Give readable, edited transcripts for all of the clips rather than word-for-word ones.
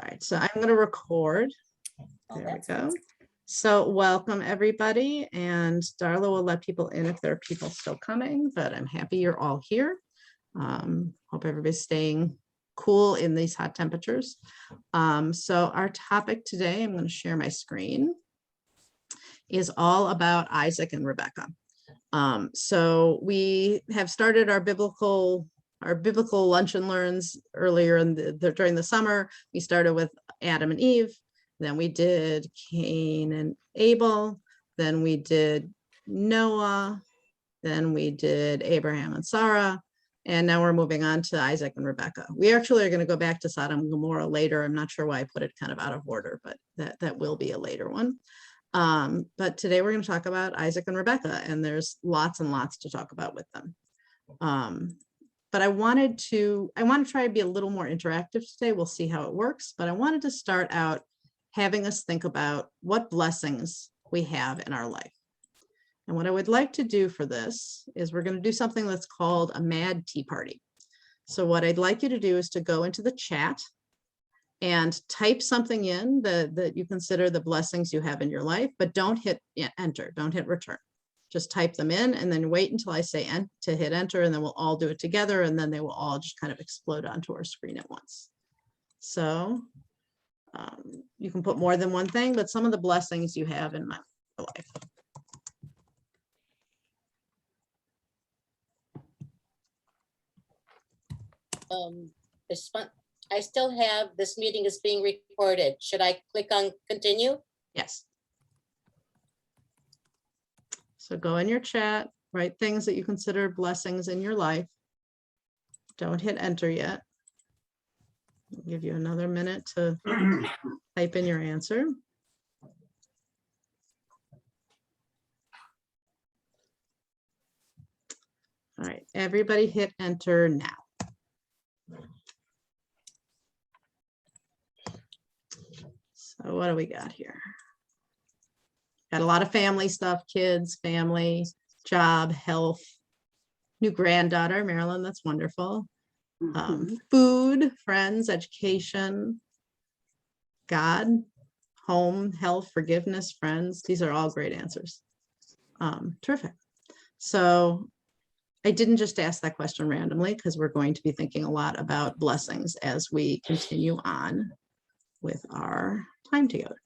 All right, so I'm going to record. There we go. So welcome everybody, and Darla will let people in if there are people still coming, but I'm happy you're all here. Hope everybody's staying cool in these hot temperatures. So our topic today, I'm going to share my screen, is all about Isaac and Rebecca. So we have started our biblical lunch and learns earlier during the summer. We started with Adam and Eve, then we did Cain and Abel, then we did Noah, then we did Abraham and Sarah, and now we're moving on to Isaac and Rebecca. We actually are going to go back to Sodom and Gomorrah later. I'm not sure why I put it kind of out of order, but that will be a later one. But today we're going to talk about Isaac and Rebecca, and there's lots and lots to talk about with them. But I want to try to be a little more interactive today. We'll see how it works, but I wanted to start out having us think about what blessings we have in our life. And what I would like to do for this is we're going to do something that's called a mad tea party. So what I'd like you to do is to go into the chat and type something in that you consider the blessings you have in your life, but don't hit enter, don't hit return. Just type them in and then wait until I say to hit enter, and then we'll all do it together, and then they will all just kind of explode onto our screen at once. So you can put more than one thing, but some of the blessings you have in my life. I still have, this meeting is being recorded. Should I click on continue? Yes. So go in your chat, write things that you consider blessings in your life. Don't hit enter yet. I'll give you another minute to type in your answer. All right, everybody hit enter now. So what do we got here? Got a lot of family stuff, kids, family, job, health, new granddaughter, Marilyn, that's wonderful. Food, friends, education, God, home, health, forgiveness, friends. These are all great answers. Terrific. So I didn't just ask that question randomly because we're going to be thinking a lot about blessings as we continue on with our time together.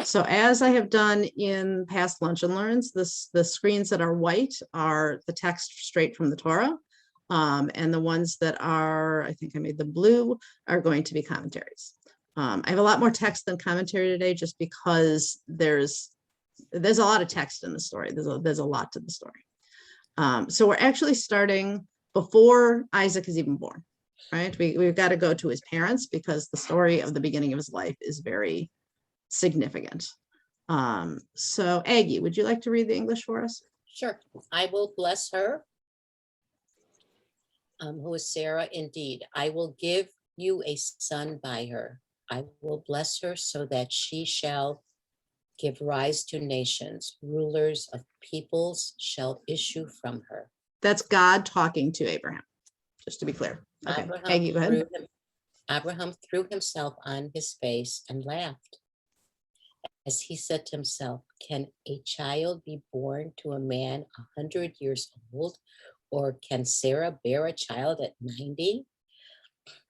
So as I have done in past lunch and learns, the screens that are white are the text straight from the Torah. And the ones that are, I think I made them blue, are going to be commentaries. I have a lot more text than commentary today, just because there's a lot of text in the story. There's a lot to the story. So we're actually starting before Isaac is even born, right? We've got to go to his parents because the story of the beginning of his life is very significant. So Aggie, would you like to read the English for us? Sure. I will bless her, who is Sarah. Indeed, I will give you a son by her. I will bless her so that she shall give rise to nations. Rulers of peoples shall issue from her. That's God talking to Abraham, just to be clear. Okay, Aggie, go ahead. Abraham threw himself on his face and laughed, as he said to himself, can a child be born to a man 100 years old? Or can Sarah bear a child at 90?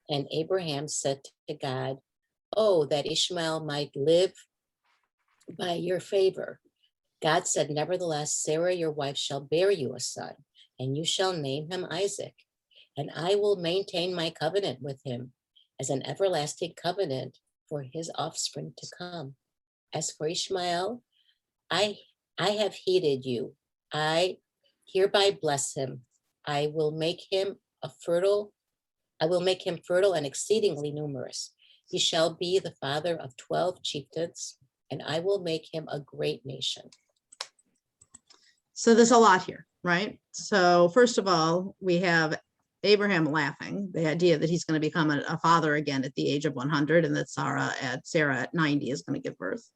And Abraham said to God, oh, that Ishmael might live by your favor. God said, nevertheless, Sarah, your wife, shall bear you a son, and you shall name him Isaac. And I will maintain my covenant with him as an everlasting covenant for his offspring to come. As for Ishmael, I have heeded you. I hereby bless him. I will make him fertile and exceedingly numerous. He shall be the father of 12 chieftains, and I will make him a great nation. So there's a lot here, right? So first of all, we have Abraham laughing, the idea that he's going to become a father again at the age of 100, and that Sarah at 90 is going to give birth.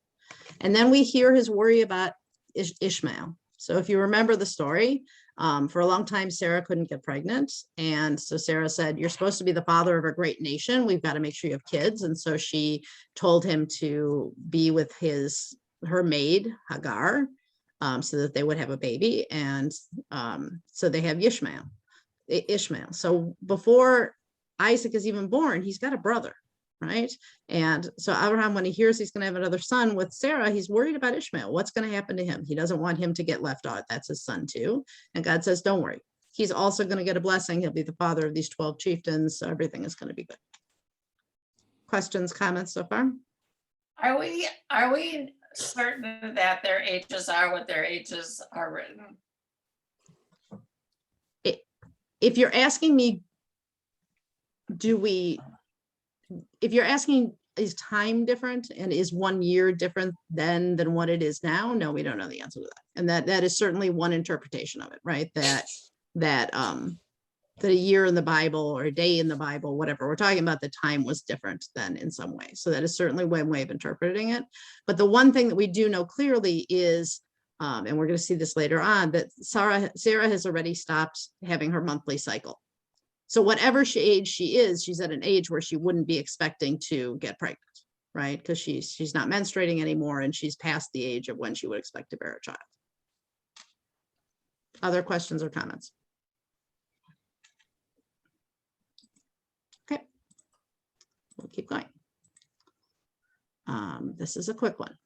And then we hear his worry about Ishmael. So if you remember the story, For a long time, Sarah couldn't get pregnant. And so Sarah said, you're supposed to be the father of a great nation. We've got to make sure you have kids. And so she told him to be with her maid, Hagar, so that they would have a baby. And so they have Ishmael. So before Isaac is even born, he's got a brother, right? And so Abraham, when he hears he's going to have another son with Sarah, he's worried about Ishmael. What's going to happen to him? He doesn't want him to get left out. That's his son too. And God says, don't worry. He's also going to get a blessing. He'll be the father of these 12 chieftains. So everything is going to be good. Questions, comments so far? Are we certain that their ages are what their ages are written? If you're asking me, if you're asking, is time different and is 1 year different than what it is now? No, we don't know the answer to that. And that is certainly one interpretation of it, right? That a year in the Bible or a day in the Bible, whatever we're talking about, the time was different then in some way. So that is certainly one way of interpreting it. But the one thing that we do know clearly is, and we're going to see this later on, that Sarah has already stopped having her monthly cycle. So whatever age she is, she's at an age where she wouldn't be expecting to get pregnant, right? Because she's not menstruating anymore and she's past the age of when she would expect to bear a child. Other questions or comments? Okay, we'll keep going. This is a quick one.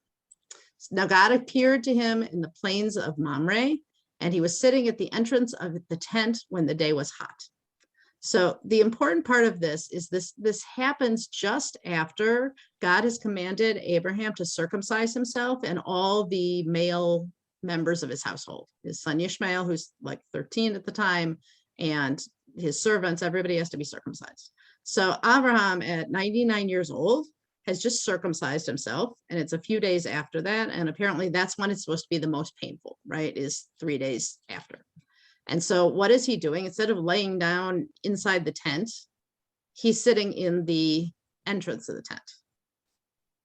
Now God appeared to him in the plains of Mamre, and he was sitting at the entrance of the tent when the day was hot. So the important part of this is this happens just after God has commanded Abraham to circumcise himself and all the male members of his household, his son Ishmael, who's like 13 at the time, and his servants, everybody has to be circumcised. So Abraham at 99 years old has just circumcised himself, and it's a few days after that. And apparently that's when it's supposed to be the most painful, right? Is 3 days after. And so what is he doing? Instead of laying down inside the tent, he's sitting in the entrance of the tent.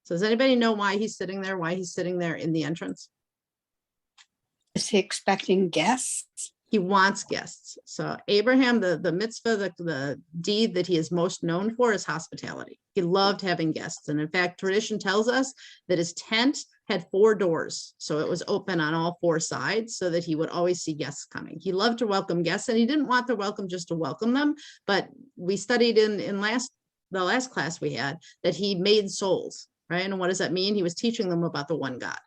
So does anybody know why he's sitting there? Why he's sitting there in the entrance? Is he expecting guests? He wants guests. So Abraham, the mitzvah, the deed that he is most known for is hospitality. He loved having guests. And in fact, tradition tells us that his tent had 4 doors. So it was open on all 4 sides so that he would always see guests coming. He loved to welcome guests, and he didn't want the welcome just to welcome them. But we studied in the last class we had that he made souls, right? And what does that mean? He was teaching them about the one God.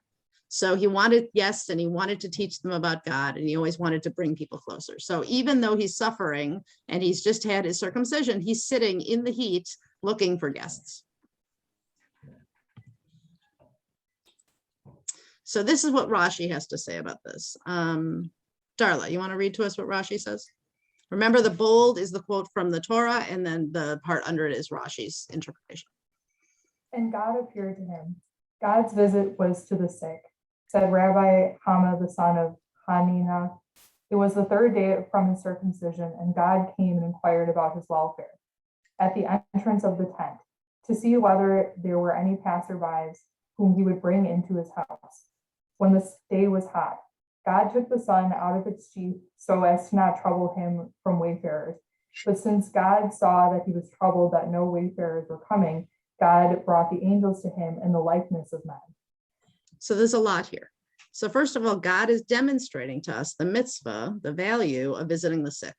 So he wanted guests and he wanted to teach them about God, and he always wanted to bring people closer. So even though he's suffering and he's just had his circumcision, he's sitting in the heat looking for guests. So this is what Rashi has to say about this. Darla, you want to read to us what Rashi says? Remember, the bold is the quote from the Torah, and then the part under it is Rashi's interpretation. And God appeared to him. God's visit was to the sick, said Rabbi Hama, the son of Hanina. It was the 3rd day from his circumcision, and God came and inquired about his welfare at the entrance of the tent to see whether there were any passerbys whom he would bring into his house. When the day was hot, God took the sun out of its sheath so as to not trouble him from wayfarers. But since God saw that he was troubled that no wayfarers were coming, God brought the angels to him in the likeness of men. So there's a lot here. So first of all, God is demonstrating to us the mitzvah, the value of visiting the sick,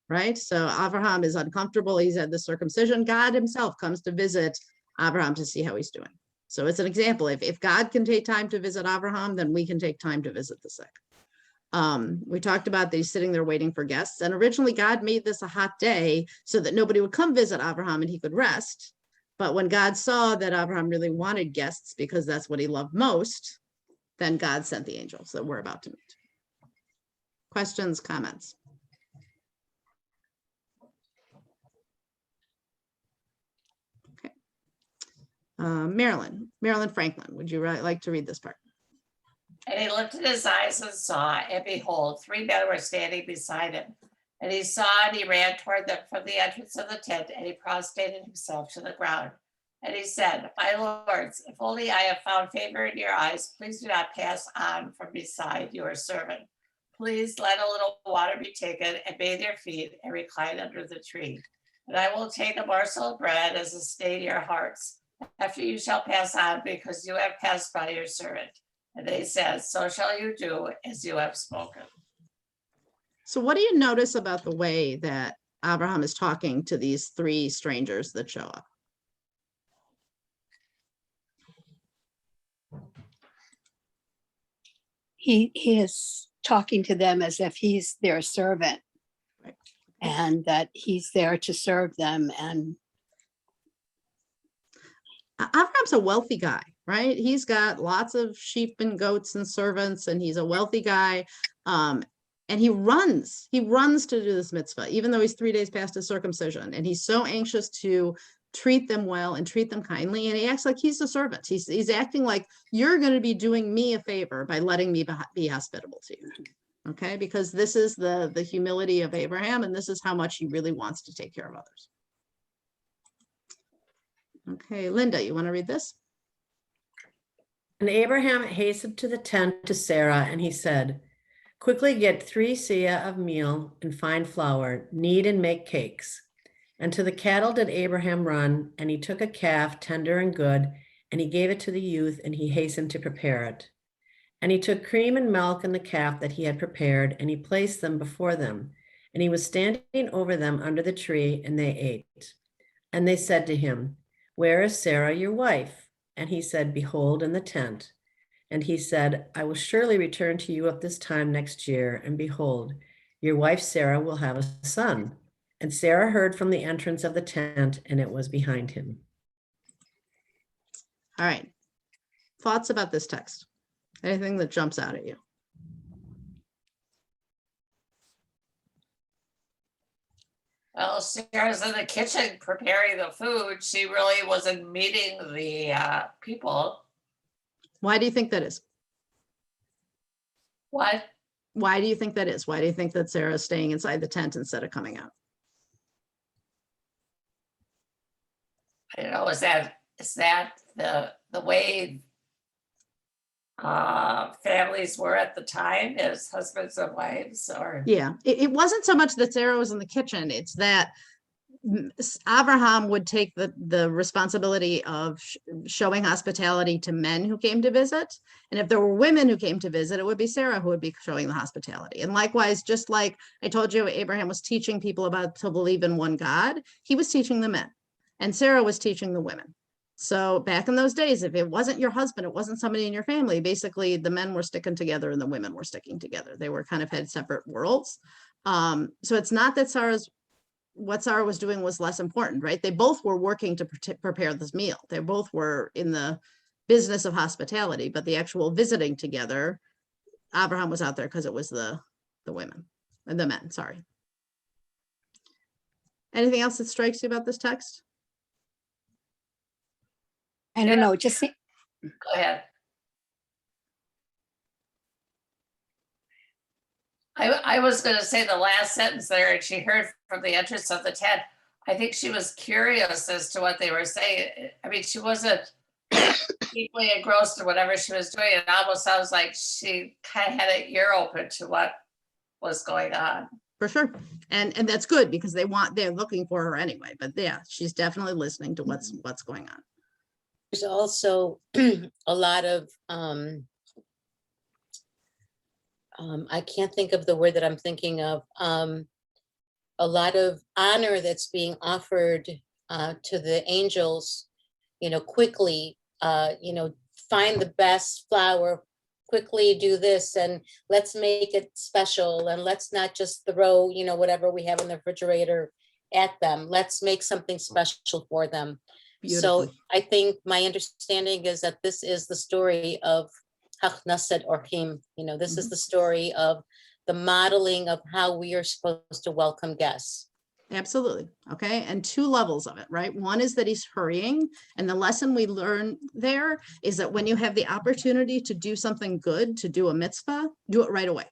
right? So Abraham is uncomfortable. He's had the circumcision. God himself comes to visit Abraham to see how he's doing. So it's an example. If God can take time to visit Abraham, then we can take time to visit the sick. We talked about that he's sitting there waiting for guests. And originally God made this a hot day so that nobody would come visit Abraham and he could rest. But when God saw that Abraham really wanted guests because that's what he loved most, then God sent the angels that we're about to meet. Questions, comments? Okay. Marilyn Franklin, would you like to read this part? And he lifted his eyes and saw, and behold, 3 men were standing beside him. And he saw, and he ran toward them from the entrance of the tent, and he prostrated himself to the ground. And he said, my lords, if only I have found favor in your eyes, please do not pass on from beside your servant. please let a little water be taken and bathe your feet and recline under the tree. And I will take a morsel of bread as a stay to your hearts. After you shall pass on, because you have passed by your servant. And they said, so shall you do as you have spoken. So what do you notice about the way that Abraham is talking to these three strangers that show up? He is talking to them as if he's their servant. Right. And that he's there to serve them. And Abraham's a wealthy guy, right? He's got lots of sheep and goats and servants, and he's a wealthy guy. And he runs to do this mitzvah, even though he's 3 days past his circumcision. And he's so anxious to treat them well and treat them kindly. And he acts like he's a servant. He's acting like you're going to be doing me a favor by letting me be hospitable to you. Okay, because this is the humility of Abraham, and this is how much he really wants to take care of others. Okay, Linda, you want to read this? And Abraham hastened to the tent to Sarah, and he said, quickly get 3 seah of meal and fine flour, knead and make cakes. And to the cattle did Abraham run, and he took a calf tender and good, and he gave it to the youth, and he hastened to prepare it. And he took cream and milk and the calf that he had prepared, and he placed them before them. And he was standing over them under the tree, and they ate. And they said to him, where is Sarah, your wife? And he said, behold, in the tent. And he said, I will surely return to you at this time next year, and behold, your wife Sarah will have a son. And Sarah heard from the entrance of the tent, and it was behind him. All right. Thoughts about this text? Anything that jumps out at you? Well, Sarah's in the kitchen preparing the food. She really wasn't meeting the people. Why do you think that is? What? Why do you think that is? Why do you think that Sarah is staying inside the tent instead of coming out? I don't know. Is that the way families were at the time as husbands and wives? Or Yeah, it wasn't so much that Sarah was in the kitchen. It's that Abraham would take the responsibility of showing hospitality to men who came to visit. And if there were women who came to visit, it would be Sarah who would be showing the hospitality. And likewise, just like I told you, Abraham was teaching people about to believe in one God, he was teaching the men, and Sarah was teaching the women. So back in those days, if it wasn't your husband, it wasn't somebody in your family, basically the men were sticking together and the women were sticking together. They were kind of had separate worlds. So it's not that what Sarah was doing was less important, right? They both were working to prepare this meal. They both were in the business of hospitality, but the actual visiting together, Abraham was out there because it was the women and the men, sorry. Anything else that strikes you about this text? I don't know, just go ahead. I was going to say the last sentence there, and she heard from the entrance of the tent. I think she was curious as to what they were saying. I mean, she wasn't deeply engrossed in whatever she was doing. It almost sounds like she kind of had an ear open to what was going on. For sure. And that's good because they're looking for her anyway. But yeah, she's definitely listening to what's going on. There's also a lot of, I can't think of the word that I'm thinking of, a lot of honor that's being offered to the angels, quickly, find the best flower, quickly do this, and let's make it special, and let's not just throw, whatever we have in the refrigerator at them. Let's make something special for them. Beautiful. So I think my understanding is that this is the story of Hachnasat Orchim. This is the story of the modeling of how we are supposed to welcome guests. Absolutely. Okay. And 2 levels of it, right? One is that he's hurrying. And the lesson we learn there is that when you have the opportunity to do something good, to do a mitzvah, do it right away.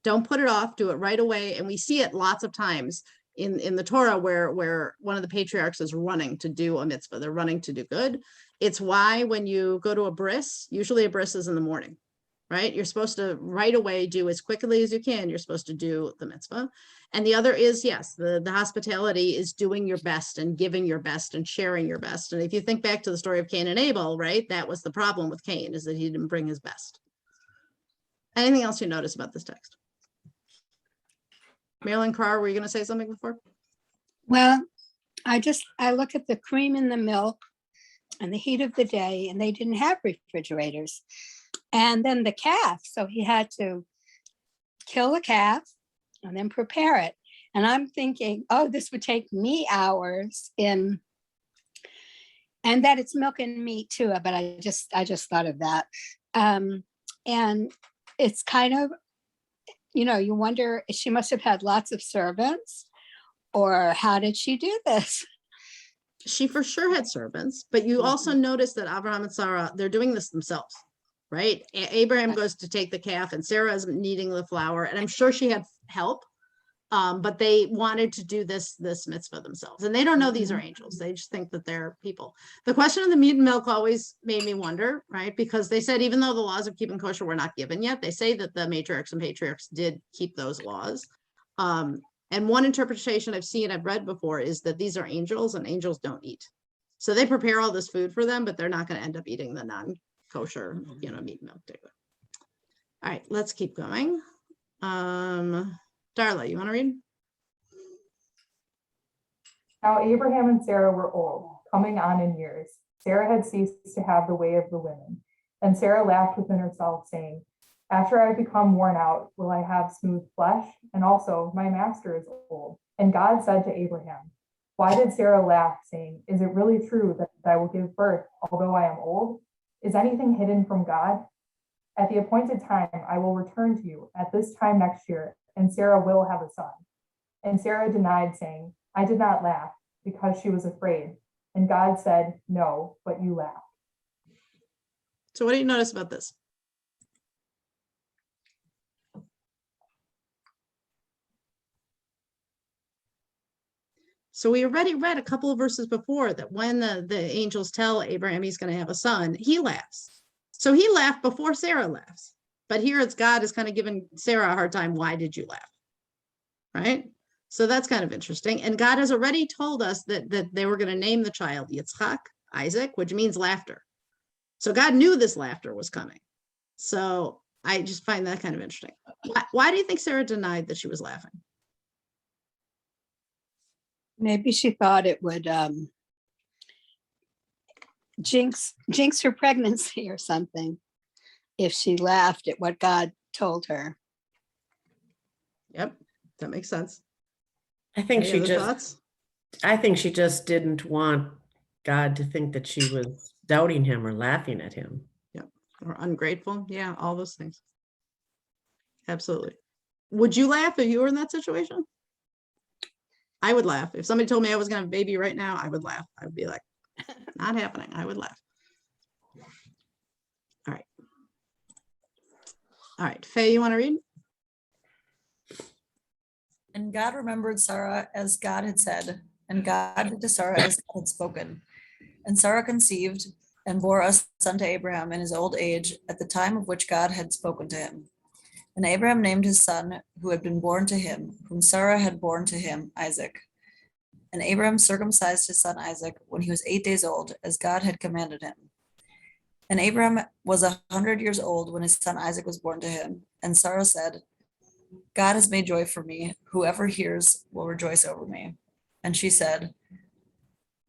Don't put it off, do it right away. And we see it lots of times in the Torah where one of the patriarchs is running to do a mitzvah. They're running to do good. It's why when you go to a bris, usually a bris is in the morning. right? You're supposed to right away do as quickly as you can. You're supposed to do the mitzvah. And the other is, yes, the hospitality is doing your best and giving your best and sharing your best. And if you think back to the story of Cain and Abel, right, that was the problem with Cain, is that he didn't bring his best. Anything else you notice about this text? Marilyn Carr, were you going to say something before? Well, I look at the cream in the milk and the heat of the day, and they didn't have refrigerators. And then the calf, so he had to kill a calf and then prepare it. And I'm thinking, oh, this would take me hours and that it's milk and meat too, but I just thought of that. And it's kind of, you wonder, she must have had lots of servants, or how did she do this? She for sure had servants, but you also notice that Abraham and Sarah, they're doing this themselves, right? Abraham goes to take the calf and Sarah is kneading the flour, and I'm sure she had help, but they wanted to do this mitzvah themselves, and they don't know these are angels. They just think that they're people. The question of the meat and milk always made me wonder, right? Because they said, even though the laws of keeping kosher were not given yet, they say that the matriarchs and patriarchs did keep those laws. And one interpretation I've read before is that these are angels, and angels don't eat. So they prepare all this food for them, but they're not going to end up eating the non-kosher, meat and milk daily. All right, let's keep going. Darla, you want to read? Now Abraham and Sarah were old, coming on in years. Sarah had ceased to have the way of the women. And Sarah laughed within herself, saying, after I become worn out, will I have smooth flesh? And also, my master is old. And God said to Abraham, why did Sarah laugh, saying, is it really true that I will give birth, although I am old? Is anything hidden from God? At the appointed time, I will return to you at this time next year, and Sarah will have a son. And Sarah denied, saying, I did not laugh, because she was afraid. And God said, no, but you laughed. So what do you notice about this? So we already read a couple of verses before that when the angels tell Abraham he's going to have a son, he laughs. So he laughed before Sarah laughs. But here it's God is kind of giving Sarah a hard time. Why did you laugh? Right? So that's kind of interesting. And God has already told us that they were going to name the child Yitzchak, Isaac, which means laughter. So God knew this laughter was coming. So I just find that kind of interesting. Why do you think Sarah denied that she was laughing? Maybe she thought it would jinx her pregnancy or something if she laughed at what God told her. Yep, that makes sense. I think Any other thoughts? I think she just didn't want God to think that she was doubting him or laughing at him. Yep, or ungrateful. Yeah, all those things. Absolutely. Would you laugh if you were in that situation? I would laugh. If somebody told me I was going to have a baby right now, I would laugh. I would be like, not happening. I would laugh. All right. All right. Faye, you want to read? And God remembered Sarah as God had said, and God did to Sarah as God had spoken. And Sarah conceived and bore a son to Abraham in his old age at the time of which God had spoken to him. And Abraham named his son, who had been born to him, whom Sarah had borne to him, Isaac. And Abraham circumcised his son Isaac when he was 8 days old, as God had commanded him. And Abraham was 100 years old when his son Isaac was born to him. And Sarah said, God has made joy for me. Whoever hears will rejoice over me. And she said,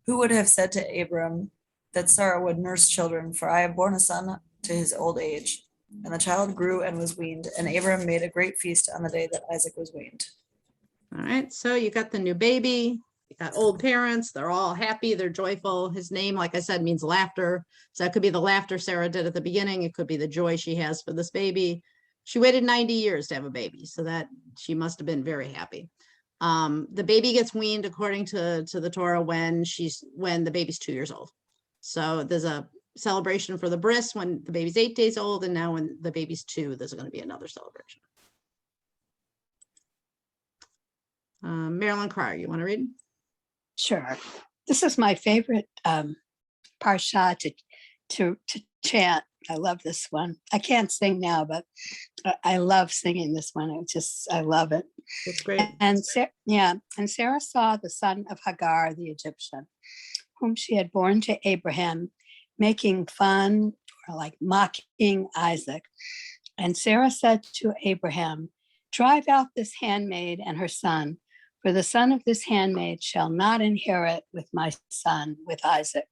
who would have said to Abram that Sarah would nurse children? For I have borne a son to his old age. And the child grew and was weaned, and Abram made a great feast on the day that Isaac was weaned. All right. So you got the new baby. You got old parents. They're all happy. They're joyful. His name, like I said, means laughter. So that could be the laughter Sarah did at the beginning. It could be the joy she has for this baby. She waited 90 years to have a baby, so that she must have been very happy. The baby gets weaned according to the Torah when the baby's 2 years old. So there's a celebration for the bris when the baby's 8 days old, and now when the baby's 2, there's going to be another celebration. Marilyn Carr, you want to read? Sure. This is my favorite parsha to chant. I love this one. I can't sing now, but I love singing this one. I love it. It's great. And Sarah saw the son of Hagar, the Egyptian, whom she had borne to Abraham, making fun or like mocking Isaac. And Sarah said to Abraham, drive out this handmaid and her son, for the son of this handmaid shall not inherit with my son, with Isaac.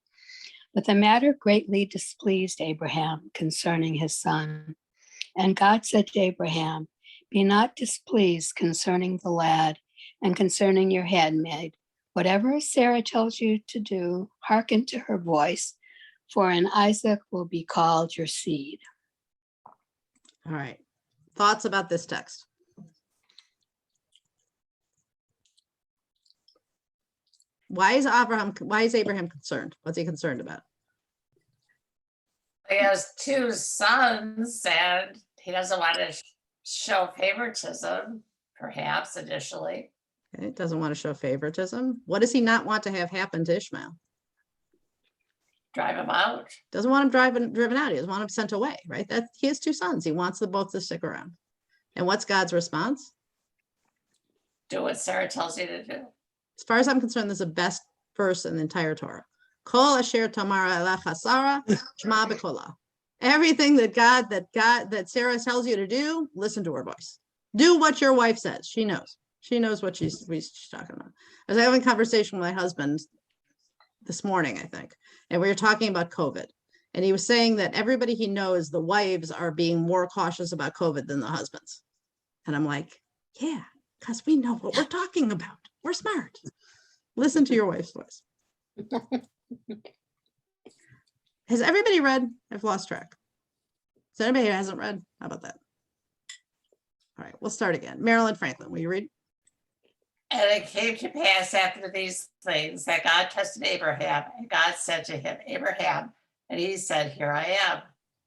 But the matter greatly displeased Abraham concerning his son. And God said to Abraham, be not displeased concerning the lad and concerning your handmaid. Whatever Sarah tells you to do, hearken to her voice, for in Isaac will be called your seed. All right. Thoughts about this text? Why is Abraham concerned? What's he concerned about? He has two sons and he doesn't want to show favoritism, perhaps initially. Okay, doesn't want to show favoritism. What does he not want to have happen to Ishmael? Drive him out. Doesn't want him driven out. He doesn't want him sent away, right? That he has two sons. He wants them both to stick around. And what's God's response? Do what Sarah tells you to do. As far as I'm concerned, this is the best verse in the entire Torah. Kol asher tamara elecha Sarah, shema b'kola. Everything that Sarah tells you to do, listen to her voice. Do what your wife says. She knows. She knows what she's talking about. I was having a conversation with my husband this morning, I think, and we were talking about COVID. And he was saying that everybody he knows, the wives are being more cautious about COVID than the husbands. And I'm like, yeah, because we know what we're talking about. We're smart. Listen to your wife's voice. Has everybody read? I've lost track. Is anybody who hasn't read? How about that? All right, we'll start again. Marilyn Franklin, will you read? And it came to pass after these things that God tested Abraham, and God said to him, Abraham, and he said, here I am.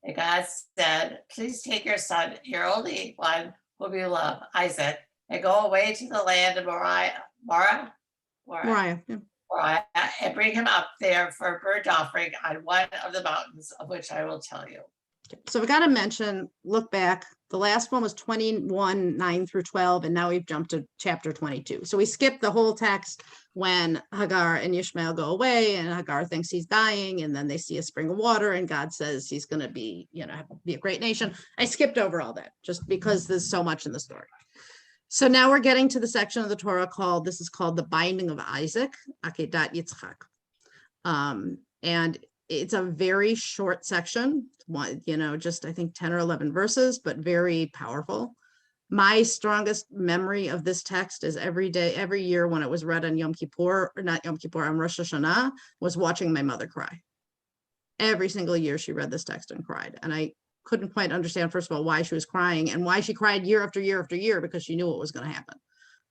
And God said, please take your son, your only one whom you love, Isaac, and go away to the land of Moriah, and bring him up there for a burnt offering on one of the mountains of which I will tell you. So we got to mention, look back. The last one was 21, 9 through 12, and now we've jumped to chapter 22. So we skipped the whole text when Hagar and Ishmael go away, and Hagar thinks he's dying, and then they see a spring of water, and God says he's going to be, be a great nation. I skipped over all that just because there's so much in the story. So now we're getting to the section of the Torah called the binding of Isaac, Akedat Yitzchak. And it's a very short section, just I think 10 or 11 verses, but very powerful. My strongest memory of this text is every year when it was read on Yom Kippur, or not Yom Kippur, on Rosh Hashanah, was watching my mother cry. Every single year she read this text and cried. And I couldn't quite understand, first of all, why she was crying and why she cried year after year after year, because she knew what was going to happen.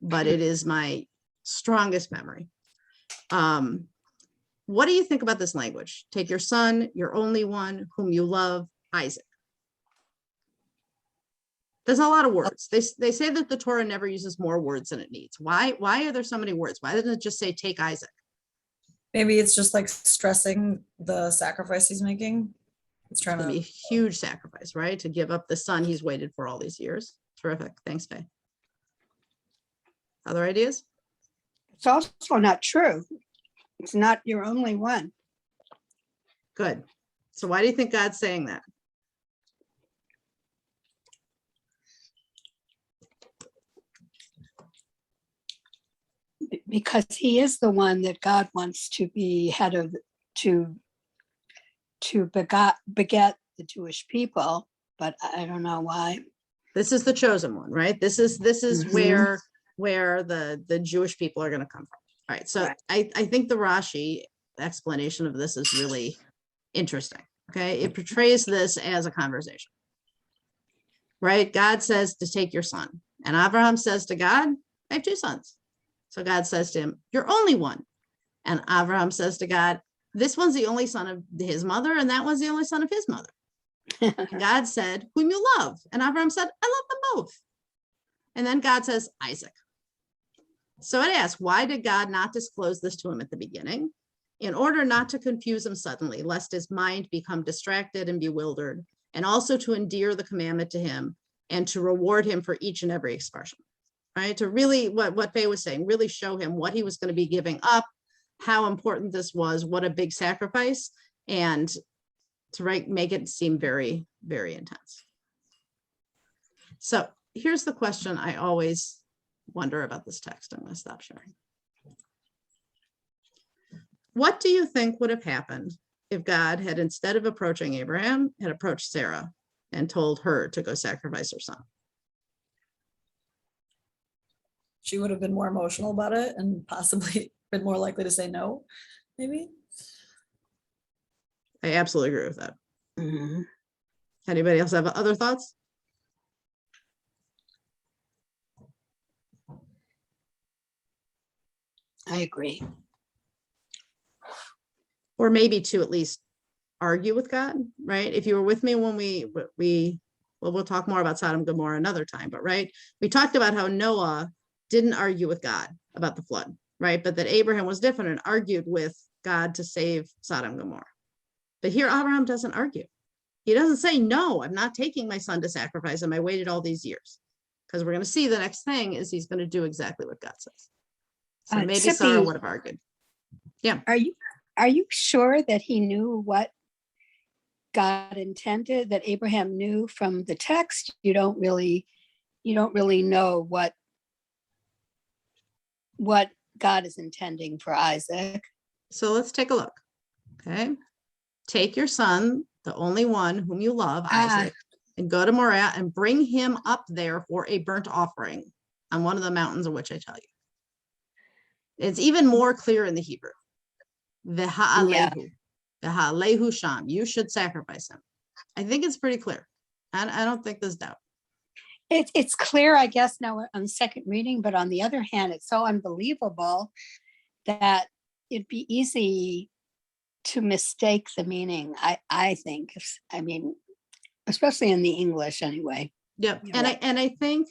But it is my strongest memory. What do you think about this language? Take your son, your only one, whom you love, Isaac. There's a lot of words. They say that the Torah never uses more words than it needs. Why are there so many words? Why doesn't it just say take Isaac? Maybe it's just like stressing the sacrifice he's making. It's trying to be a huge sacrifice, right? To give up the son he's waited for all these years. Terrific. Thanks, Faye. Other ideas? It's also not true. It's not your only one. Good. So why do you think God's saying that? Because he is the one that God wants to be head of, to beget the Jewish people, but I don't know why. This is the chosen one, right? This is Mhm. where the Jewish people are going to come from. All right. So Right. I think the Rashi explanation of this is really interesting. Okay. It portrays this as a conversation, right? God says to take your son, and Abraham says to God, I have two sons. So God says to him, you're only one. And Abraham says to God, this one's the only son of his mother, and that one's the only son of his mother. And God said, whom you love. And Abraham said, I love them both. And then God says, Isaac. So it asks, why did God not disclose this to him at the beginning? in order not to confuse him suddenly, lest his mind become distracted and bewildered, and also to endear the commandment to him and to reward him for each and every expression, right? To really, what Faye was saying, really show him what he was going to be giving up, how important this was, what a big sacrifice, and to make it seem very, very intense. So here's the question I always wonder about this text. I'm going to stop sharing. What do you think would have happened if God had, instead of approaching Abraham, had approached Sarah and told her to go sacrifice her son? She would have been more emotional about it and possibly been more likely to say no, maybe. I absolutely agree with that. Mhm. Anybody else have other thoughts? I agree. Or maybe to at least argue with God, right? If you were with me when we'll talk more about Sodom and Gomorrah another time, but right, we talked about how Noah didn't argue with God about the flood, right? But that Abraham was different and argued with God to save Sodom and Gomorrah. But here Abraham doesn't argue. He doesn't say, no, I'm not taking my son to sacrifice him. I waited all these years. Because we're going to see the next thing is he's going to do exactly what God says. So maybe Sarah Sippy, would have argued. are you sure that he knew what God intended, that Abraham knew from the text? You don't really know what God is intending for Isaac. So let's take a look. Okay. Take your son, the only one whom you love, Isaac, and go to Moriah and bring him up there for a burnt offering on one of the mountains of which I tell you. It's even more clear in the Hebrew. V'ha'alehu. V'ha'alehu sham. You should sacrifice him. I think it's pretty clear. I don't think there's doubt. It's clear, I guess, now on second reading, but on the other hand, it's so unbelievable that it'd be easy to mistake the meaning. I think, especially in the English anyway. Yep. Yeah. And I think,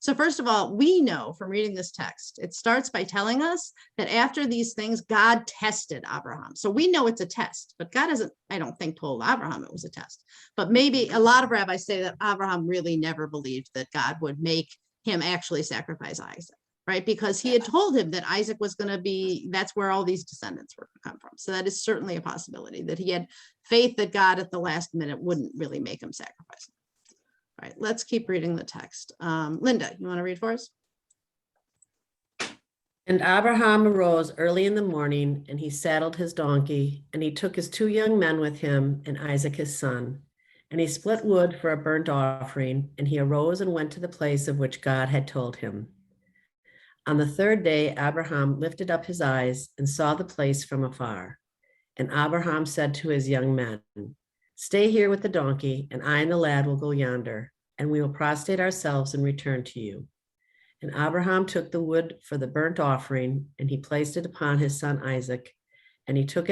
so first of all, we know from reading this text, it starts by telling us that after these things, God tested Abraham. So we know it's a test, but God hasn't, I don't think, told Abraham it was a test. But maybe a lot of rabbis say that Abraham really never believed that God would make him actually sacrifice Isaac, right? Because he had told him that Isaac was going to be, that's where all these descendants were going to come from. So that is certainly a possibility, that he had faith that God at the last minute wouldn't really make him sacrifice him. All right, let's keep reading the text. Linda, you want to read for us? And Abraham arose early in the morning, and he saddled his donkey, and he took his 2 young men with him, and Isaac his son. And he split wood for a burnt offering, and he arose and went to the place of which God had told him. On the 3rd day, Abraham lifted up his eyes and saw the place from afar. And Abraham said to his young men, "Stay here with the donkey, and I and the lad will go yonder, and we will prostrate ourselves and return to you." And Abraham took the wood for the burnt offering, and he placed it upon his son Isaac, and he took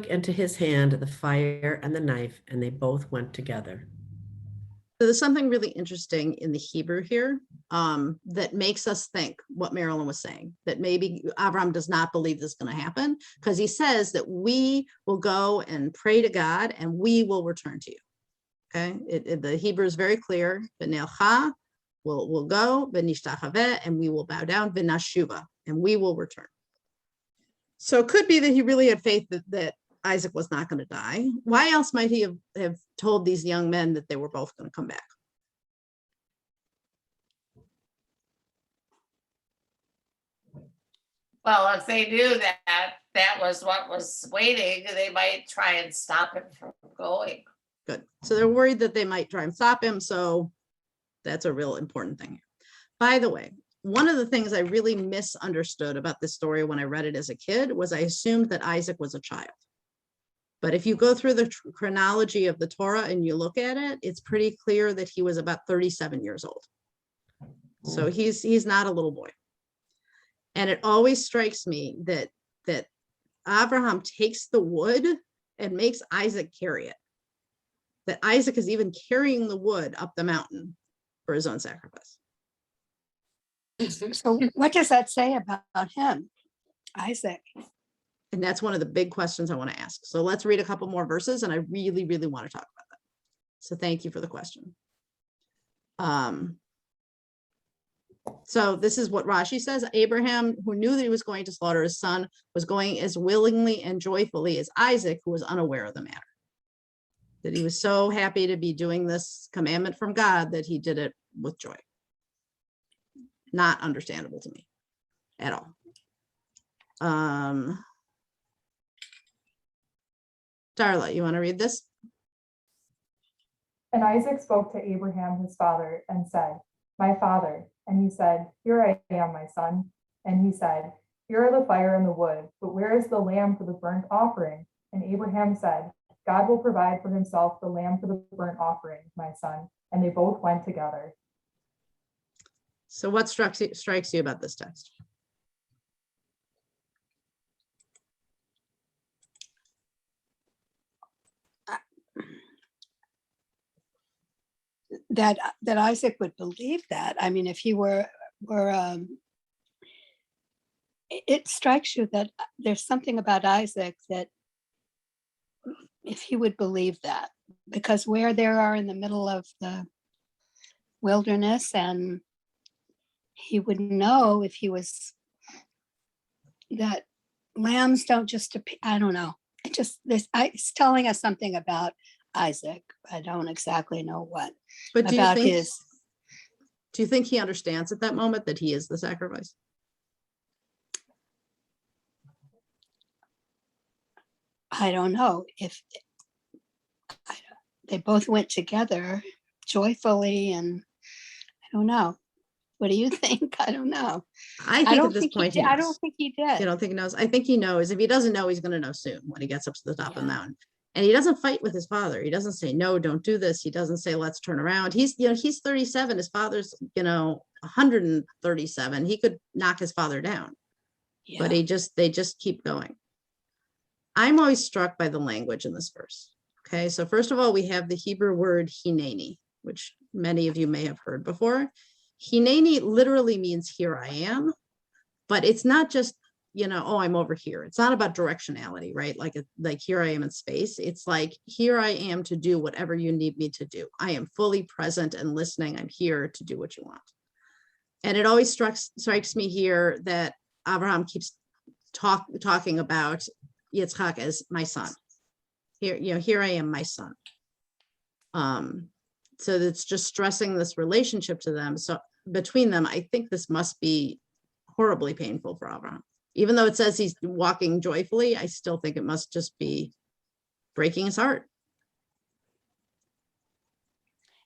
into his hand the fire and the knife, and they both went together. So there's something really interesting in the Hebrew here that makes us think what Marilyn was saying, that maybe Abraham does not believe this is going to happen, because he says that we will go and pray to God and we will return to you. Okay, the Hebrew is very clear. V'nelcha, we'll go, v'nishtachaveh, and we will bow down, v'nashuva, and we will return. So it could be that he really had faith that Isaac was not going to die. Why else might he have told these young men that they were both going to come back? Well, if they knew that that was what was waiting, they might try and stop him from going. Good. So they're worried that they might try and stop him. So that's a real important thing. By the way, one of the things I really misunderstood about this story when I read it as a kid was I assumed that Isaac was a child. But if you go through the chronology of the Torah and you look at it, it's pretty clear that he was about 37 years old. So he's not a little boy. And it always strikes me that Abraham takes the wood and makes Isaac carry it. That Isaac is even carrying the wood up the mountain for his own sacrifice. So what does that say about him, Isaac? And that's one of the big questions I want to ask. So let's read a couple more verses, and I really, really want to talk about that. So thank you for the question. So this is what Rashi says. Abraham, who knew that he was going to slaughter his son, was going as willingly and joyfully as Isaac, who was unaware of the matter. That he was so happy to be doing this commandment from God that he did it with joy. Not understandable to me at all. Darla, you want to read this? And Isaac spoke to Abraham his father and said, "My father." And he said, "Here I am, my son." And he said, "Here are the fire and the wood, but where is the lamb for the burnt offering?" And Abraham said, "God will provide for himself the lamb for the burnt offering, my son." And they both went together. So what strikes you about this text? That Isaac would believe that. I mean, if he were it strikes you that there's something about Isaac that if he would believe that, because where they are in the middle of the wilderness, and he would know if he was, that lambs don't just appear. I don't know. It's telling us something about Isaac. I don't exactly know what. But do about you think he understands at that moment that he is the sacrifice? I don't know if they both went together joyfully, and I don't know. What do you think? I don't know. I think at this point, I don't think he did. You don't think he knows? I think he knows. If he doesn't know, he's going to know soon when he gets up to the top of the Yeah. mountain. And he doesn't fight with his father. He doesn't say, "No, don't do this." He doesn't say, "Let's turn around." He's 37. His father's, 137. He could knock his father down, but they just keep going. I'm always struck by the language in this verse. Okay, so first of all, we have the Hebrew word hineni, which many of you may have heard before. Hineni literally means "here I am," but it's not just, "Oh, I'm over here." It's not about directionality, right? Like here I am in space. It's like, here I am to do whatever you need me to do. I am fully present and listening. I'm here to do what you want. And it always strikes me here that Abraham keeps talking about Yitzchak as my son. Here I am, my son. So it's just stressing this relationship to them. So between them, I think this must be horribly painful for Abraham. Even though it says he's walking joyfully, I still think it must just be breaking his heart.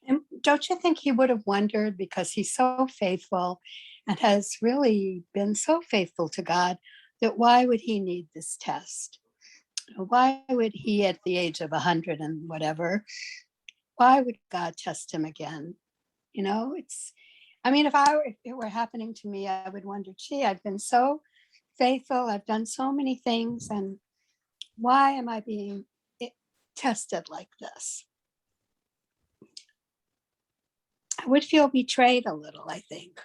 And don't you think he would have wondered, because he's so faithful and has really been so faithful to God, that why would he need this test? Why would he, at the age of 100 and whatever, why would God test him again? If it were happening to me, I would wonder, gee, I've been so faithful. I've done so many things. And why am I being tested like this? I would feel betrayed a little, I think.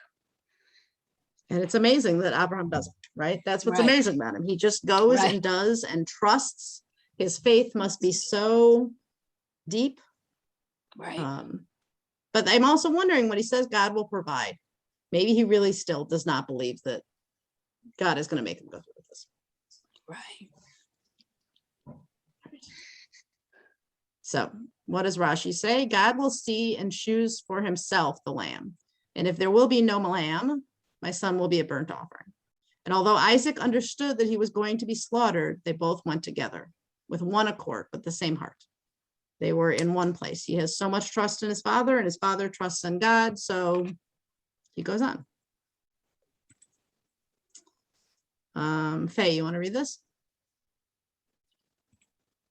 And it's amazing that Abraham doesn't, right? That's what's Right. amazing about him. He just goes Right. and does and trusts. His faith must be so deep. Right. But I'm also wondering, when he says God will provide, maybe he really still does not believe that God is going to make him go through with this. Right. So what does Rashi say? God will see and choose for himself the lamb. And if there will be no lamb, my son will be a burnt offering. And although Isaac understood that he was going to be slaughtered, they both went together with one accord, with the same heart. They were in one place. He has so much trust in his father, and his father trusts in God. So he goes on. Faye, you want to read this?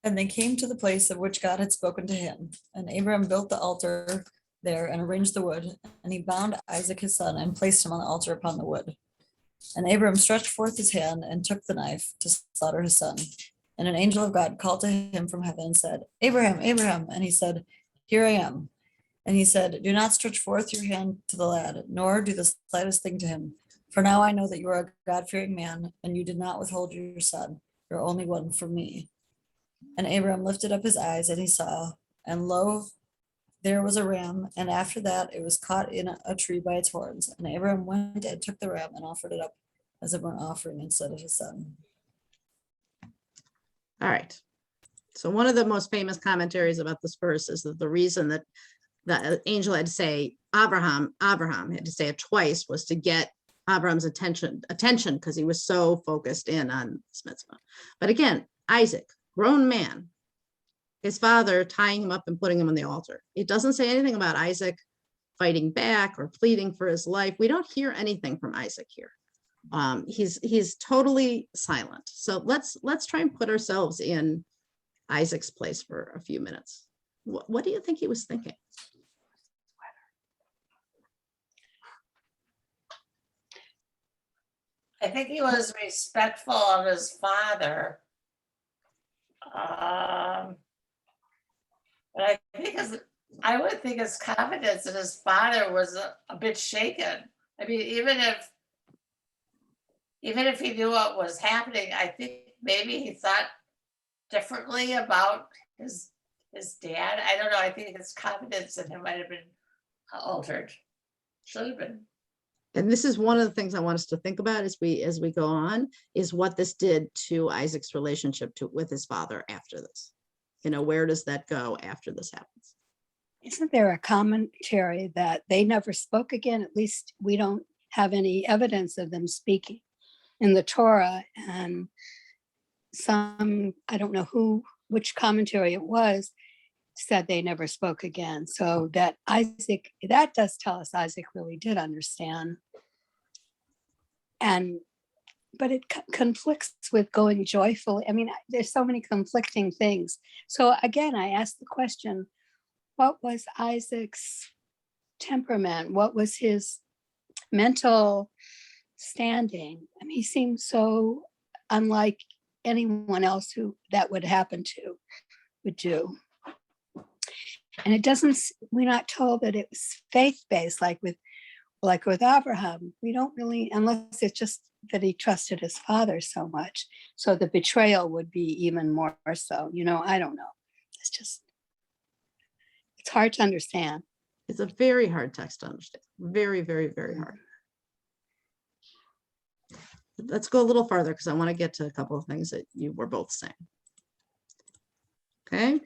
And they came to the place of which God had spoken to him. And Abraham built the altar there and arranged the wood. And he bound Isaac his son and placed him on the altar upon the wood. And Abraham stretched forth his hand and took the knife to slaughter his son. And an angel of God called to him from heaven and said, "Abraham, Abraham." And he said, "Here I am." And he said, "Do not stretch forth your hand to the lad, nor do the slightest thing to him. For now I know that you are a God-fearing man, and you did not withhold your son, your only one from me. And Abram lifted up his eyes and he saw, and lo, there was a ram, and after that it was caught in a tree by its horns. And Abram went and took the ram and offered it up as a burnt offering instead of his son. All right. So one of the most famous commentaries about this verse is that the reason that the angel had to say Abraham had to say it twice was to get Abraham's attention because he was so focused in on this mitzvah. But again, Isaac, grown man, his father tying him up and putting him on the altar. It doesn't say anything about Isaac fighting back or pleading for his life. We don't hear anything from Isaac here. He's totally silent. So let's try and put ourselves in Isaac's place for a few minutes. What do you think he was thinking? I think he was respectful of his father. But I would think his confidence in his father was a bit shaken. I mean, even if he knew what was happening, I think maybe he thought differently about his dad. I don't know. I think his confidence in him might have been altered. Should have been. And this is one of the things I want us to think about as we go on, is what this did to Isaac's relationship with his father after this. Where does that go after this happens? Isn't there a commentary that they never spoke again? At least we don't have any evidence of them speaking in the Torah. And I don't know which commentary it was, said they never spoke again. So that does tell us Isaac really did understand. But it conflicts with going joyfully. I mean, there's so many conflicting things. So again, I asked the question, what was Isaac's temperament? What was his mental standing? I mean, he seemed so unlike anyone else that would happen to would do. And we're not told that it was faith-based, like with Abraham. We don't really, unless it's just that he trusted his father so much. So the betrayal would be even more so, I don't know. It's hard to understand. It's a very hard text to understand. Very, very, very hard. Let's go a little farther because I want to get to a couple of things that you were both saying. Okay.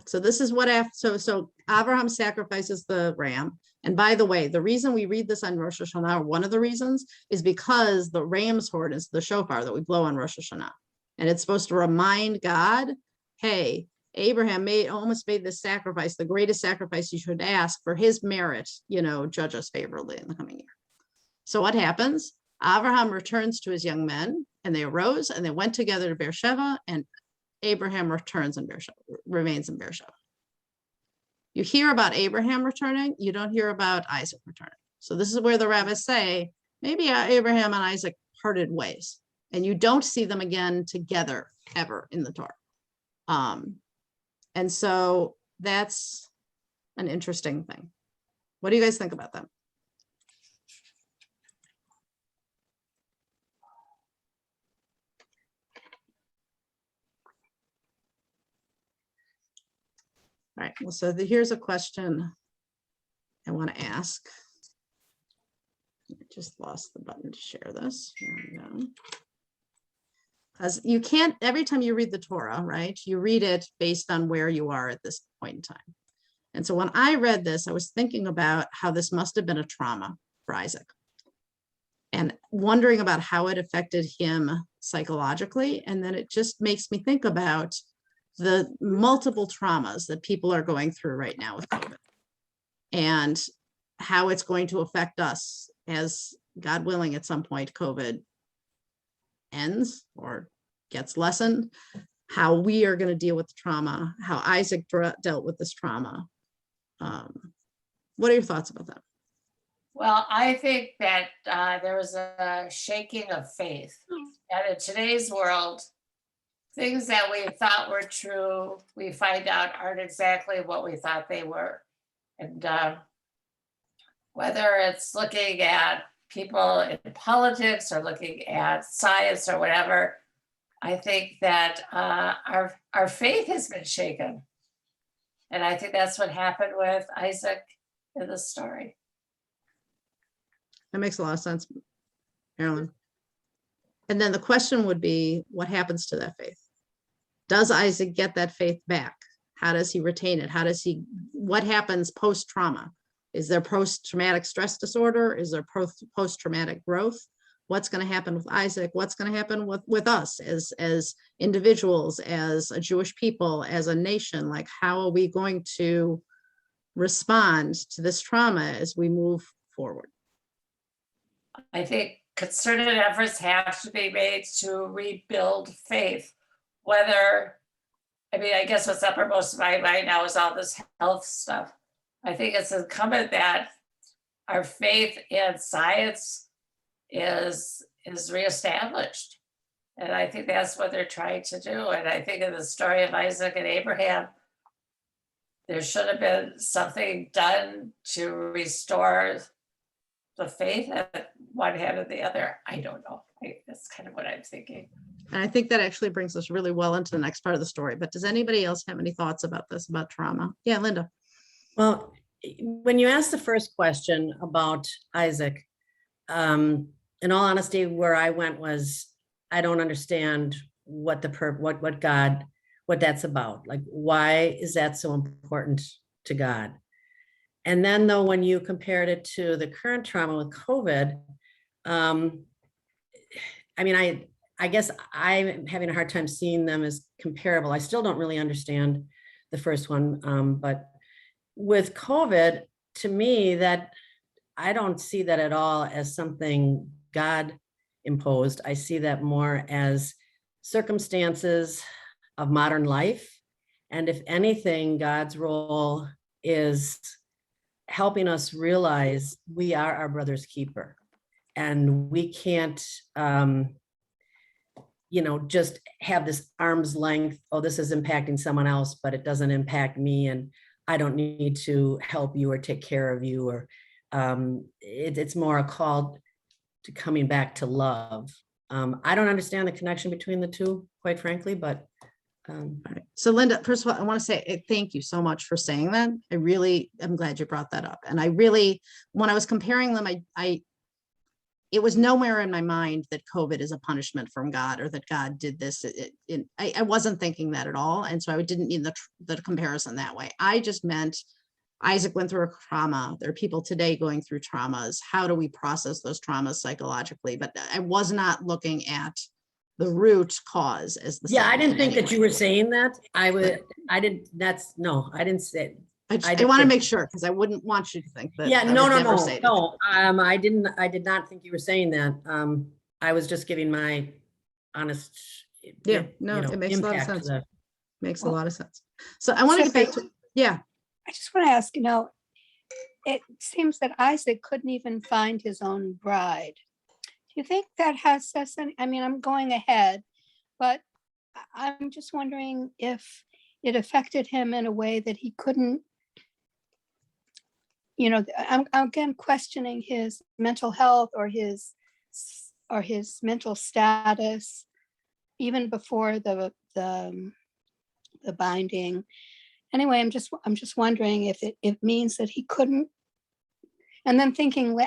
So this is what so Abraham sacrifices the ram. And by the way, the reason we read this on Rosh Hashanah, or one of the reasons, is because the ram's horn is the shofar that we blow on Rosh Hashanah. And it's supposed to remind God, hey, Abraham almost made this sacrifice, the greatest sacrifice you should ask for his merit, judge us favorably in the coming year. So what happens? Abraham returns to his young men, and they arose and they went together to Beersheba, and Abraham remains in Beersheba. You hear about Abraham returning, you don't hear about Isaac returning. So this is where the rabbis say, maybe Abraham and Isaac parted ways, and you don't see them again together ever in the Torah. And so that's an interesting thing. What do you guys think about that? All right, well, so here's a question I want to ask. I just lost the button to share this. Here we go. Because you can't, every time you read the Torah, right, you read it based on where you are at this point in time. And so when I read this, I was thinking about how this must have been a trauma for Isaac and wondering about how it affected him psychologically. And then it just makes me think about the multiple traumas that people are going through right now with COVID and how it's going to affect us as, God willing, at some point COVID ends or gets lessened, how we are going to deal with the trauma, how Isaac dealt with this trauma. What are your thoughts about that? Well, I think that there was a shaking of faith. And in today's world, things that we thought were true, we find out aren't exactly what we thought they were. And whether it's looking at people in politics or looking at science or whatever, I think that our faith has been shaken. And I think that's what happened with Isaac in the story. That makes a lot of sense, Marilyn. And then the question would be, what happens to that faith? Does Isaac get that faith back? How does he retain it? What happens post-trauma? Is there post-traumatic stress disorder? Is there post-traumatic growth? What's going to happen with Isaac? What's going to happen with us as individuals, as a Jewish people, as a nation? Like, how are we going to respond to this trauma as we move forward? I think concerted efforts have to be made to rebuild faith. I guess what's uppermost in my mind now is all this health stuff. I think it's incumbent that our faith in science is reestablished. And I think that's what they're trying to do. And I think in the story of Isaac and Abraham, there should have been something done to restore the faith at one hand or the other. I don't know. That's kind of what I'm thinking. And I think that actually brings us really well into the next part of the story. But does anybody else have any thoughts about this, about trauma? Yeah, Linda. Well, when you asked the first question about Isaac, in all honesty, where I went was, I don't understand what that's about. Like, why is that so important to God? And then though, when you compared it to the current trauma with COVID, I guess I'm having a hard time seeing them as comparable. I still don't really understand the first one, but with COVID, to me, that I don't see that at all as something God imposed. I see that more as circumstances of modern life. And if anything, God's role is helping us realize we are our brother's keeper. And we can't, just have this arm's length, oh, this is impacting someone else, but it doesn't impact me, and I don't need to help you or take care of you, or it's more a call to coming back to love. I don't understand the connection between the two, quite frankly, but. All right. So Linda, first of all, I want to say thank you so much for saying that. I'm glad you brought that up. And when I was comparing them, it was nowhere in my mind that COVID is a punishment from God, or that God did this. I wasn't thinking that at all. And so I didn't need the comparison that way. I just meant Isaac went through a trauma. There are people today going through traumas. How do we process those traumas psychologically? But I was not looking at the root cause as the Yeah, I didn't think that you were saying that. I didn't say. I want to make sure, because I wouldn't want you to think that. Yeah, I no. I did not think you were saying that. I was just giving my honest. Yeah, no, it makes a lot of impact sense. Makes a lot of sense. So I want to get back to, yeah. I just want to ask, it seems that Isaac couldn't even find his own bride. Do you think that has any, I'm going ahead, but I'm just wondering if it affected him in a way that he couldn't, I'm again questioning his mental health or his mental status, even before the binding. Anyway, I'm just wondering if it means that he couldn't. And then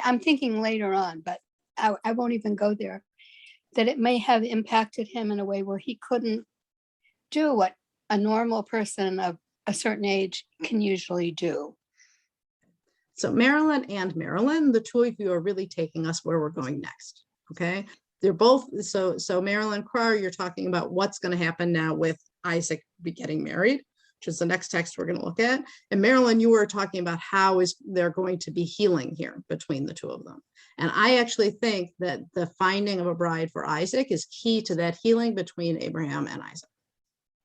I'm thinking later on, but I won't even go there, that it may have impacted him in a way where he couldn't do what a normal person of a certain age can usually do. So Marilyn, the two of you are really taking us where we're going next. Okay. They're both, so Marilyn Crowder, you're talking about what's going to happen now with Isaac getting married, which is the next text we're going to look at. And Marilyn, you were talking about how is there going to be healing here between the two of them. And I actually think that the finding of a bride for Isaac is key to that healing between Abraham and Isaac,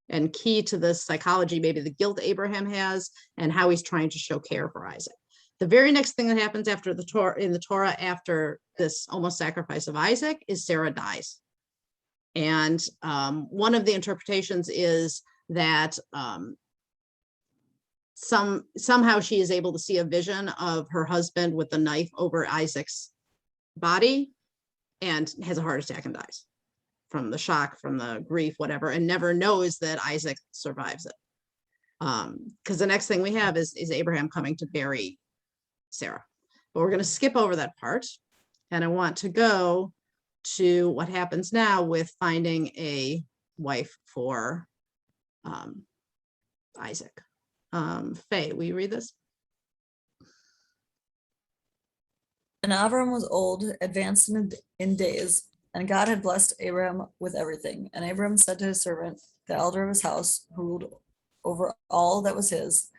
and key to the psychology, maybe the guilt Abraham has, and how he's trying to show care for Isaac. The very next thing that happens after in the Torah, after this almost sacrifice of Isaac, is Sarah dies. And one of the interpretations is that somehow she is able to see a vision of her husband with the knife over Isaac's body and has a heart attack and dies. the shock, from the grief, whatever, and never knows that Isaac survives it. Because the next thing we have is Abraham coming to bury Sarah. But we're going to skip over that part. And I want to go to what happens now with finding a wife for Isaac. Faye, will you read this? And Abram was old, advanced in days, and God had blessed Abraham with everything. And Abraham said to his servant, the elder of his house, who ruled over all that was his,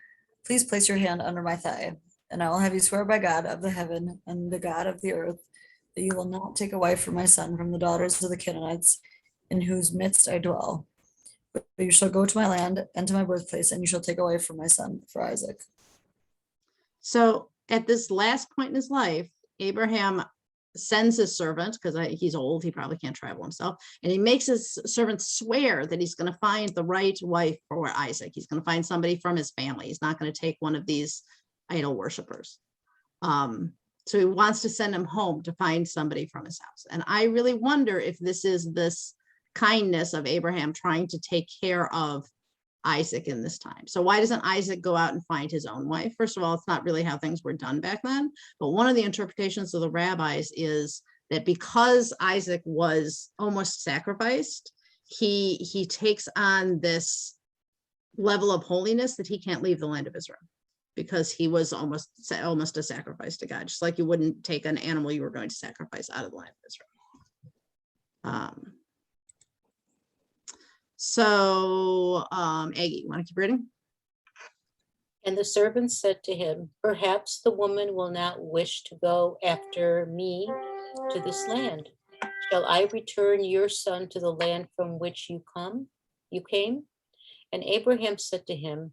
please place your hand under my thigh, and I will have you swear by God of the heaven and the God of the earth that you will not take a wife for my son from the daughters of the Canaanites in whose midst I dwell. But you shall go to my land and to my birthplace, and you shall take a wife for my son, for Isaac. So at this last point in his life, Abraham sends his servant, because he's old, he probably can't travel himself, and he makes his servant swear that he's going to find the right wife for Isaac. He's going to find somebody from his family. He's not going to take one of these idol worshipers. So he wants to send him home to find somebody from his house. And I really wonder if this is this kindness of Abraham trying to take care of Isaac in this time. So why doesn't Isaac go out and find his own wife? First of all, it's not really how things were done back then. But one of the interpretations of the rabbis is that because Isaac was almost sacrificed, he takes on this level of holiness that he can't leave the land of Israel, because he was almost a sacrifice to God, just like you wouldn't take an animal you were going to sacrifice out of the land of Israel. Aggie, you want to keep reading? And the servant said to him, perhaps the woman will not wish to go after me to this land. Shall I return your son to the land from which you came? And Abraham said to him,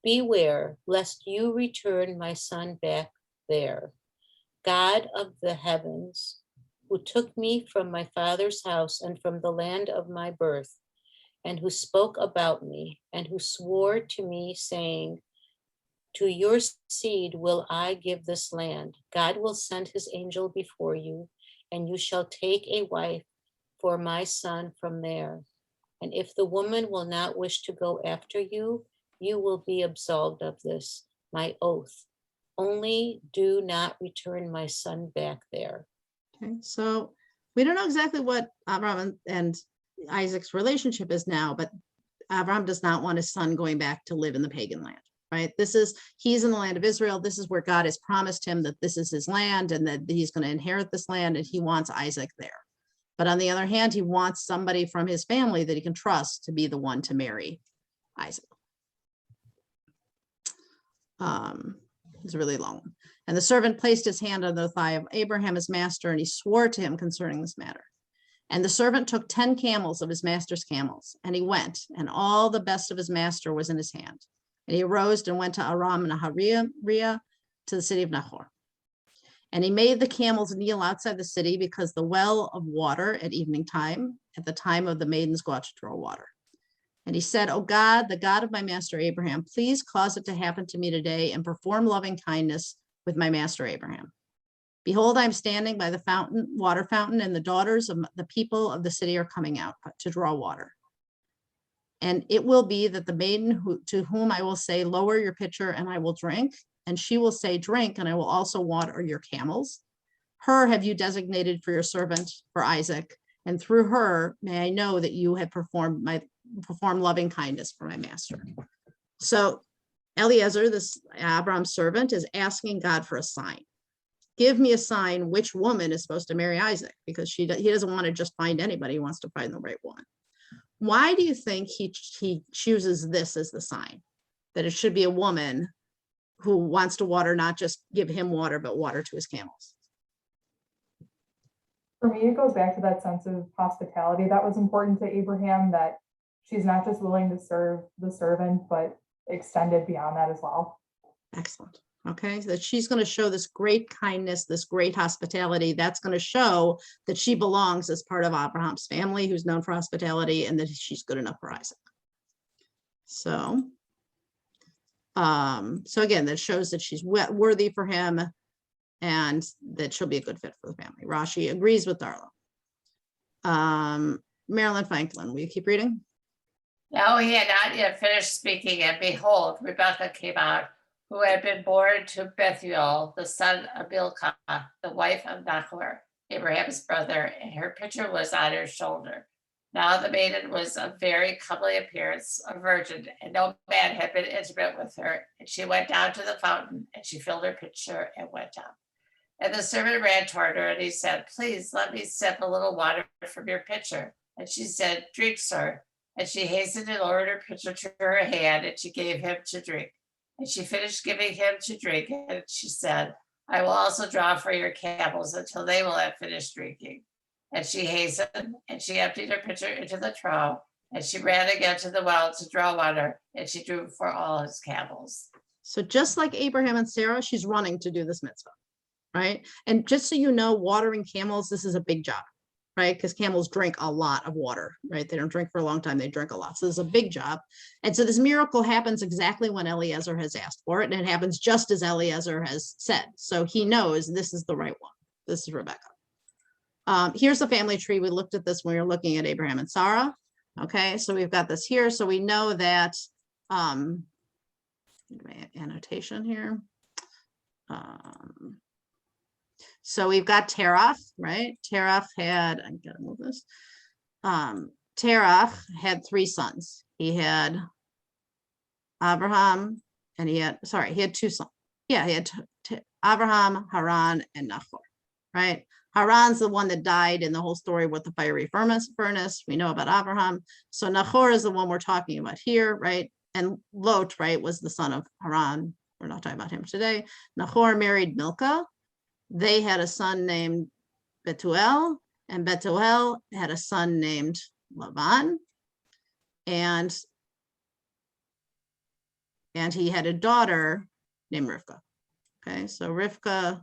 beware lest you return my son back there. God of the heavens, who took me from my father's house and from the land of my birth, and who spoke about me, and who swore to me, saying, to your seed will I give this land. God will send his angel before you, and you shall take a wife for my son from there. And if the woman will not wish to go after you, you will be absolved of this, my oath. Only do not return my son back there. Okay, so we don't know exactly what Abraham and Isaac's relationship is now, but Abraham does not want his son going back to live in the pagan land, right? He's in the land of Israel. This is where God has promised him that this is his land and that he's going to inherit this land, and he wants Isaac there. But on the other hand, he wants somebody from his family that he can trust to be the one to marry Isaac. It's a really long one. And the servant placed his hand on the thigh of Abraham, his master, and he swore to him concerning this matter. And the servant took 10 camels of his master's camels, and he went, and all the best of his master was in his hand. And he arose and went to Aram Nahariah, to the city of Nahor. And he made the camels kneel outside the city, because the well of water at evening time, at the time of the maidens go out to draw water. And he said, O God, the God of my master Abraham, please cause it to happen to me today and perform loving kindness with my master Abraham. Behold, I'm standing by the water fountain, and the daughters of the people of the city are coming out to draw water. And it will be that the maiden to whom I will say, lower your pitcher and I will drink, and she will say, drink, and I will also water your camels. Her have you designated for your servant, for Isaac, and through her may I know that you have performed loving kindness for my master. So Eliezer, this Abraham's servant, is asking God for a sign. Give me a sign which woman is supposed to marry Isaac, because he doesn't want to just find anybody. He wants to find the right one. Why do you think he chooses this as the sign? That it should be a woman who wants to water, not just give him water, but water to his camels? For me, it goes back to that sense of hospitality that was important to Abraham, that she's not just willing to serve the servant, but extended beyond that as well. Excellent. Okay, so that she's going to show this great kindness, this great hospitality. That's going to show that she belongs as part of Abraham's family, who's known for hospitality, and that she's good enough for Isaac. So again, that shows that she's worthy for him and that she'll be a good fit for the family. Rashi agrees with Darla. Marilyn Franklin, will you keep reading? Now he had not yet finished speaking, and behold, Rebekah came out, who had been born to Bethuel, the son of Milcah, the wife of Nahor, Abraham's brother, and her pitcher was on her shoulder. Now the maiden was of very comely appearance, a virgin, and no man had been intimate with her. And she went down to the fountain, and she filled her pitcher and went up. And the servant ran toward her, and he said, "Please let me sip a little water from your pitcher." And she said, "Drink, sir." And she hastened and lowered her pitcher to her hand, and she gave him to drink. And she finished giving him to drink, and she said, "I will also draw for your camels until they will have finished drinking." And she hastened, and she emptied her pitcher into the trough, and she ran again to the well to draw water, and she drew for all his camels. So just like Abraham and Sarah, she's running to do this mitzvah, right? And just so you know, watering camels, this is a big job, right? Because camels drink a lot of water, right? They don't drink for a long time, they drink a lot. So this is a big job. And so this miracle happens exactly when Eliezer has asked for it, and it happens just as Eliezer has said. So he knows this is the right one. This is Rebecca. Here's the family tree. We looked at this when we were looking at Abraham and Sarah. Okay, so we've got this here. So we know that, my annotation here. So we've got Terah, right? Terah had, I gotta move this. Terah had 3 sons. He had Abraham, and he had 2 sons. Yeah, he had Abraham, Haran, and Nahor, right? Haran's the one that died in the whole story with the fiery furnace. We know about Abraham. So Nahor is the one we're talking about here, right? And Lot, right, was the son of Haran. We're not talking about him today. Nahor married Milcah. They had a son named Bethuel, and Bethuel had a son named Laban. And he had a daughter named Rivka. Okay, so Rivka,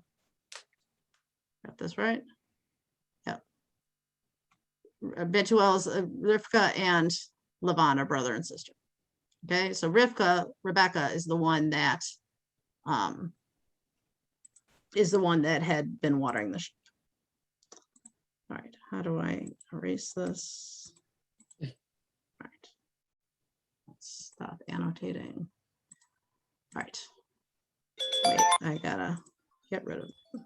got this right? Yep. Bethuel's Rivka and Laban are brother and sister. Okay, so Rebecca is the one that had been watering the sheep. All right, how do I erase this? All right, let's stop annotating. All right, wait, I gotta get rid of it.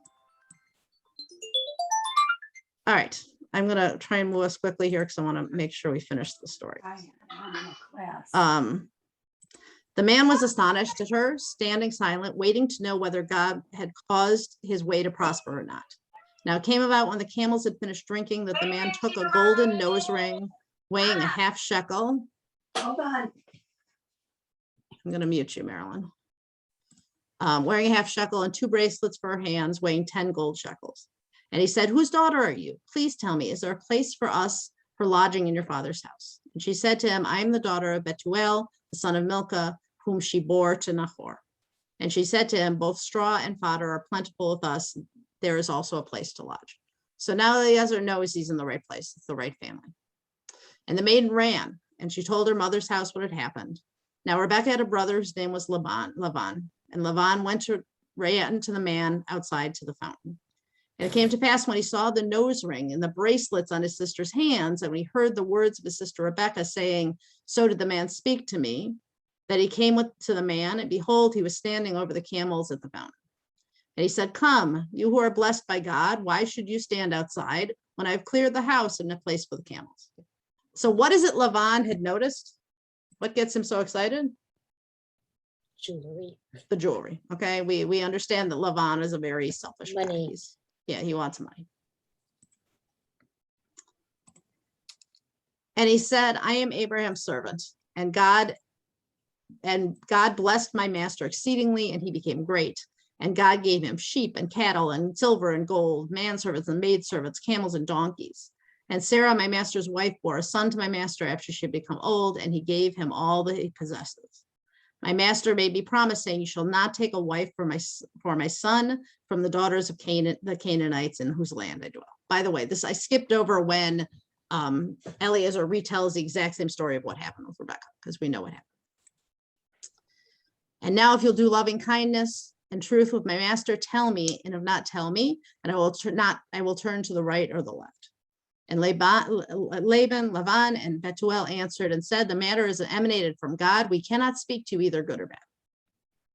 All right, I'm gonna try and move us quickly here because I want to make sure we finish the story. The man was astonished at her, standing silent, waiting to know whether God had caused his way to prosper or not. Now it came about when the camels had finished drinking that the man took a golden nose ring weighing a half shekel. Hold on. I'm going to mute you, Marilyn. Wearing a half shekel and 2 bracelets for her hands weighing 10 gold shekels. And he said, "Whose daughter are you? Please tell me, is there a place for us for lodging in your father's house?" And she said to him, "I am the daughter of Bethuel, the son of Milcah, whom she bore to Nahor." And she said to him, "Both straw and fodder are plentiful with us. There is also a place to lodge." So now Eliezer knows he's in the right place. It's the right family. And the maiden ran, and she told her mother's house what had happened. Now Rebekah had a brother whose name was Laban, and Laban ran to the man outside to the fountain. And it came to pass when he saw the nose ring and the bracelets on his sister's hands, and when he heard the words of his sister Rebekah saying, "So did the man speak to me," that he came to the man, and behold, he was standing over the camels at the fountain. And he said, "Come, you who are blessed by God, why should you stand outside when I've cleared the house and a place for the camels?" So what is it Laban had noticed? What gets him so excited? Jewelry. The jewelry. Okay, we understand that Laban is a very selfish guy. Money. He wants money. And he said, "I am Abraham's servant, and God blessed my master exceedingly, and he became great. And God gave him sheep and cattle and silver and gold, manservants and maidservants, camels and donkeys. And Sarah, my master's wife, bore a son to my master after she had become old, and he gave him all that he possesses. My master made me promise, saying, 'You shall not take a wife for my son from the daughters of Canaan, the Canaanites in whose land I dwell.'" By the way, this I skipped over when Eliezer retells the exact same story of what happened with Rebekah, because we know what happened. "And now if you'll do loving kindness and truth with my master, tell me, and if not, tell me, and I will turn to the right or the left." And Laban, and Bethuel answered and said, the matter is emanated from God. We cannot speak to either good or bad.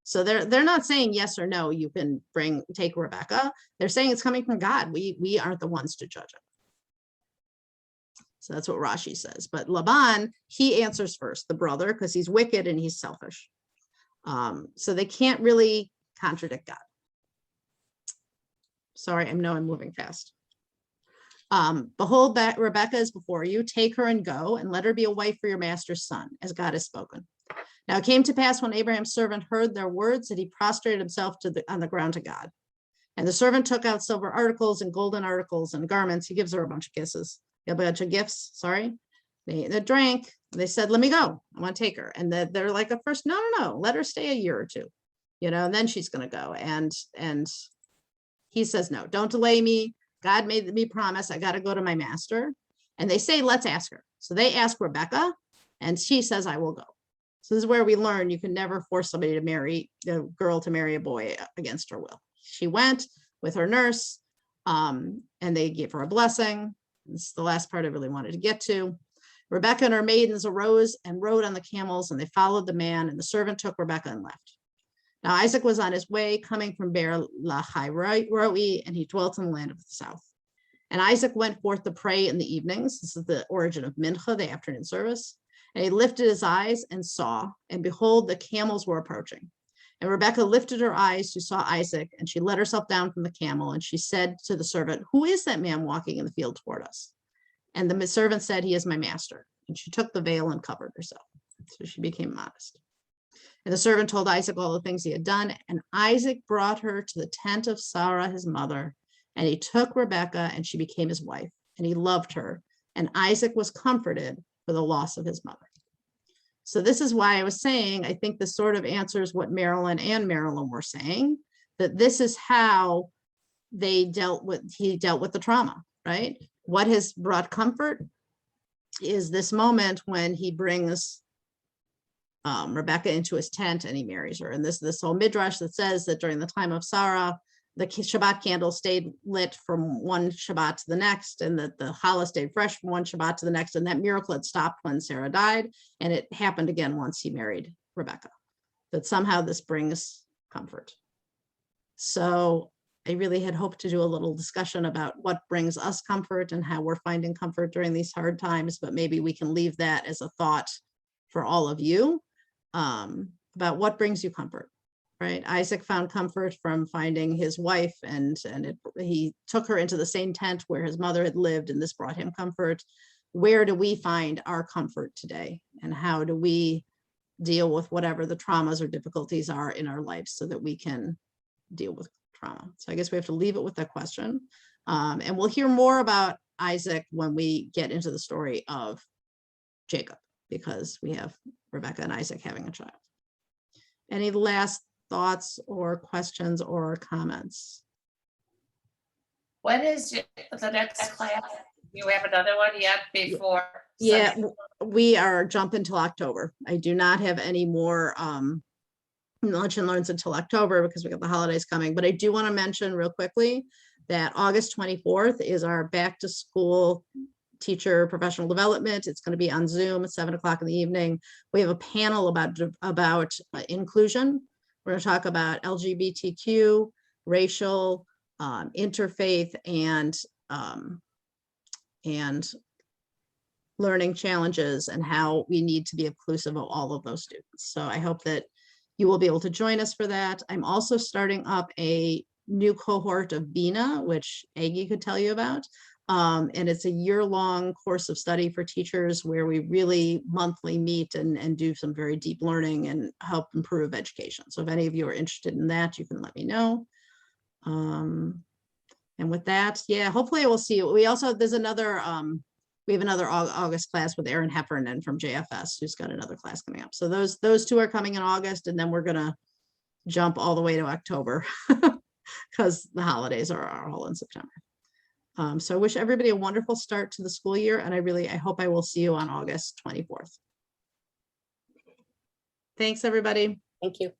So they're not saying yes or no, you can take Rebecca. They're saying it's coming from God. We aren't the ones to judge it. So that's what Rashi says. But Laban, he answers first, the brother, because he's wicked and he's selfish. So they can't really contradict God. Sorry, I'm moving fast. Behold, Rebecca is before you. Take her and go, and let her be a wife for your master's son, as God has spoken. Now it came to pass when Abraham's servant heard their words that he prostrated himself on the ground to God. And the servant took out silver articles and golden articles and garments. He gives her a bunch of kisses, a bunch of gifts. Sorry, they drank. They said, "Let me go. I want to take her." And they're like, at first, no, let her stay a year or two, and then she's going to go. And he says, "No, don't delay me. God made me promise. I got to go to my master." And they say, "Let's ask her." So they ask Rebecca, and she says, "I will go." So this is where we learn you can never force somebody to marry a girl to marry a boy against her will. She went with her nurse, and they gave her a blessing. This is the last part I really wanted to get to. Rebecca and her maidens arose and rode on the camels, and they followed the man, and the servant took Rebecca and left. Now Isaac was on his way coming from Beer Lahai Roi, and he dwelt in the land of the south. And Isaac went forth to pray in the evenings. This is the origin of Mincha, the afternoon service. And he lifted his eyes and saw, and behold, the camels were approaching. And Rebecca lifted her eyes, she saw Isaac, and she let herself down from the camel, and she said to the servant, "Who is that man walking in the field toward us?" And the servant said, "He is my master." And she took the veil and covered herself. So she became modest. And the servant told Isaac all the things he had done. And Isaac brought her to the tent of Sarah, his mother. And he took Rebekah, and she became his wife. And he loved her. And Isaac was comforted for the loss of his mother. So this is why I was saying, I think this sort of answers what Marilyn and Marilyn were saying, that this is how he dealt with the trauma, right? What has brought comfort is this moment when he brings Rebecca into his tent and he marries her. And this whole midrash that says that during the time of Sarah, the Shabbat candle stayed lit from one Shabbat to the next, and that the challah stayed fresh from one Shabbat to the next. And that miracle had stopped when Sarah died. And it happened again once he married Rebecca, that somehow this brings comfort. So I really had hoped to do a little discussion about what brings us comfort and how we're finding comfort during these hard times, but maybe we can leave that as a thought for all of you about what brings you comfort. Right, Isaac found comfort from finding his wife, and he took her into the same tent where his mother had lived, and this brought him comfort. Where do we find our comfort today, and how do we deal with whatever the traumas or difficulties are in our lives so that we can deal with trauma? So I guess we have to leave it with that question, and we'll hear more about Isaac when we get into the story of Jacob, because we have Rebecca and Isaac having a child. Any last thoughts or questions or comments? When is the next class? You have another one yet before? Yeah, we are jumping till October. I do not have any more lunch and learns until October because we got the holidays coming. But I do want to mention real quickly that August 24th is our back to school teacher professional development. It's going to be on Zoom at 7:00 in the evening. We have a panel about inclusion. We're going to talk about LGBTQ, racial, interfaith, and learning challenges, and how we need to be inclusive of all of those students. So I hope that you will be able to join us for that. I'm also starting up a new cohort of BINA, which Aggie could tell you about. And it's a year-long course of study for teachers where we really monthly meet and do some very deep learning and help improve education. So if any of you are interested in that, you can let me know. And with that, yeah, hopefully I will see you. We also, there's another, we have another August class with Erin Heffernan from JFS, who's got another class coming up. So those two are coming in August, and then we're gonna jump all the way to October because the holidays are all in September. So I wish everybody a wonderful start to the school year, and I hope I will see you on August 24th. Thanks, everybody. Thank you.